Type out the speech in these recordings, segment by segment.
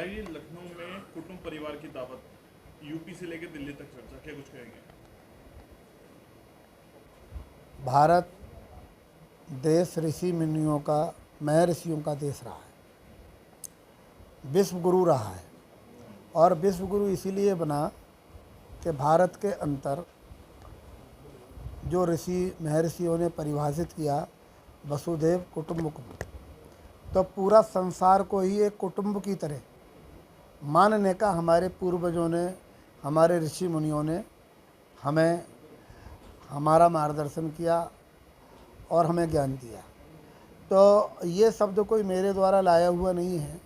जी, लखनऊ में कुटुंब परिवार की दावत, यूपी से लेकर दिल्ली तक चर्चा, क्या कुछ कहेंगे? भारत देश ऋषि मुनियों का, महर्षियों का देश रहा है, विश्व गुरु रहा है। और विश्व गुरु इसीलिए बना कि भारत के अंतर जो ऋषि महर्षियों ने परिभाषित किया, वसुधैव कुटुंबकम, तो पूरा संसार को ही एक कुटुंब की तरह मानने का हमारे पूर्वजों ने, हमारे ऋषि मुनियों ने हमें हमारा मार्गदर्शन किया और हमें ज्ञान दिया। तो ये शब्द कोई मेरे द्वारा लाया हुआ नहीं है,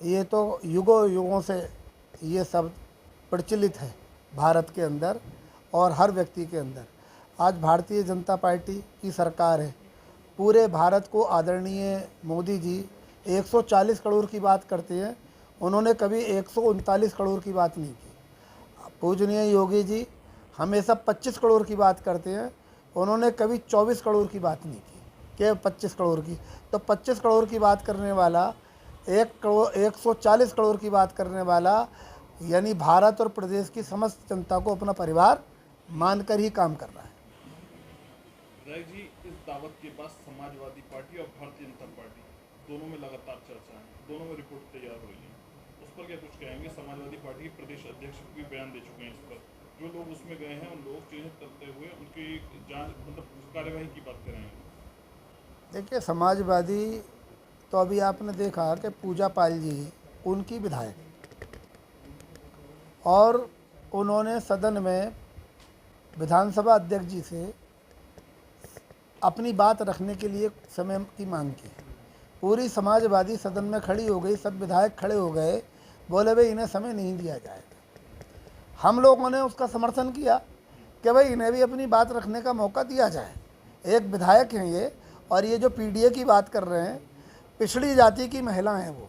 ये तो युगों युगों से ये शब्द प्रचलित है भारत के अंदर और हर व्यक्ति के अंदर। आज भारतीय जनता पार्टी की सरकार है, पूरे भारत को आदरणीय मोदी जी 140 करोड़ की बात करते हैं, उन्होंने कभी 139 करोड़ की बात नहीं की। पूजनीय योगी जी हमेशा 25 करोड़ की बात करते हैं, उन्होंने कभी 24 करोड़ की बात नहीं की कि 25 करोड़ की। तो 25 करोड़ की बात करने वाला 140 करोड़ की बात करने वाला, यानी भारत और प्रदेश की समस्त जनता को अपना परिवार मानकर ही काम कर रहा है। विधायक जी, इस दावत के बाद समाजवादी पार्टी और भारतीय जनता पार्टी दोनों में लगातार चर्चा है, दोनों में रिपोर्ट तैयार हो रही है, उस पर क्या कुछ कहेंगे? समाजवादी पार्टी के प्रदेश अध्यक्ष भी बयान दे चुके हैं इस पर, जो लोग उसमें गए हैं उन लोग चिन्हित करते हुए उनकी जांच, मतलब कार्यवाही की बात कर रहे हैं। देखिए, समाजवादी तो अभी आपने देखा कि पूजा पाल जी उनकी विधायक, और उन्होंने सदन में विधानसभा अध्यक्ष जी से अपनी बात रखने के लिए समय की मांग की। पूरी समाजवादी सदन में खड़ी हो गई, सब विधायक खड़े हो गए, बोले भाई इन्हें समय नहीं दिया जाएगा। हम लोगों ने उसका समर्थन किया कि भाई इन्हें भी अपनी बात रखने का मौका दिया जाए। एक विधायक हैं ये, और ये जो पीडीए की बात कर रहे हैं, पिछड़ी जाति की महिला हैं, वो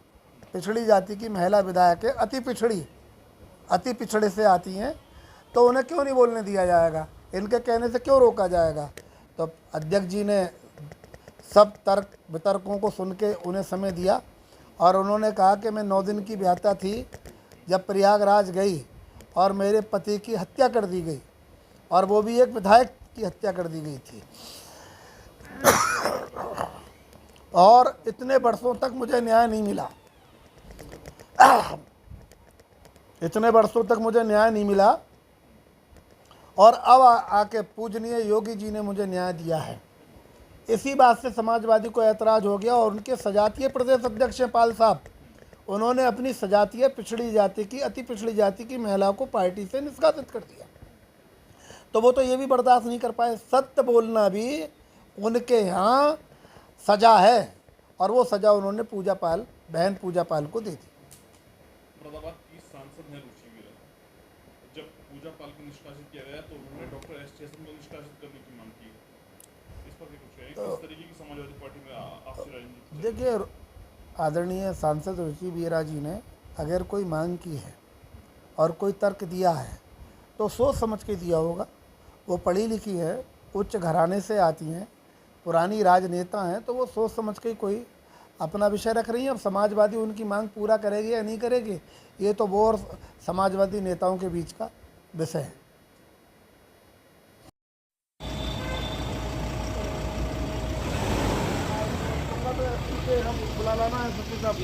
पिछड़ी जाति की महिला विधायक है, अति पिछड़े से आती हैं, तो उन्हें क्यों नहीं बोलने दिया जाएगा? इनके कहने से क्यों रोका जाएगा? तो अध्यक्ष जी ने सब तर्क वितर्कों को सुन के उन्हें समय दिया, और उन्होंने कहा कि मैं 9 दिन की व्याख्या थी जब प्रयागराज गई और मेरे पति की हत्या कर दी गई, और वो भी एक विधायक की हत्या कर दी गई थी, और इतने वर्षों तक मुझे न्याय नहीं मिला, इतने वर्षों तक मुझे न्याय नहीं मिला, और अब आके पूजनीय योगी जी ने मुझे न्याय दिया है। इसी बात से समाजवादी को ऐतराज़ हो गया, और उनके सजातीय प्रदेश अध्यक्ष पाल साहब, उन्होंने अपनी सजातीय पिछड़ी जाति की, अति पिछड़ी जाति की महिला को पार्टी से निष्कासित कर दिया। तो वो तो ये भी बर्दाश्त नहीं कर पाए। सत्य बोलना भी उनके यहाँ सजा है, और वो सजा उन्होंने बहन पूजा पाल को दे दी। मुरादाबाद की सांसद हैं रुचि वीरा, जब पूजा पाल को निष्कासित किया गया तो उन्होंने डॉक्टर एस चेतन को निष्कासित करने की मांग की। इस पर क्या कुछ है? किस तरीके की समाजवादी पार्टी में आपसी राजनीति? देखिए, आदरणीय सांसद रुचि वीरा जी ने अगर कोई मांग की है और कोई तर्क दिया है तो सोच समझ के दिया होगा। वो पढ़ी लिखी है, उच्च घराने से आती हैं, पुरानी राजनेता हैं, तो वो सोच समझ के कोई अपना विषय रख रही हैं। अब समाजवादी उनकी मांग पूरा करेगी या नहीं करेगी, ये तो वो और समाजवादी नेताओं के बीच का विषय है। हम बुला लाना है सचिव साहब को।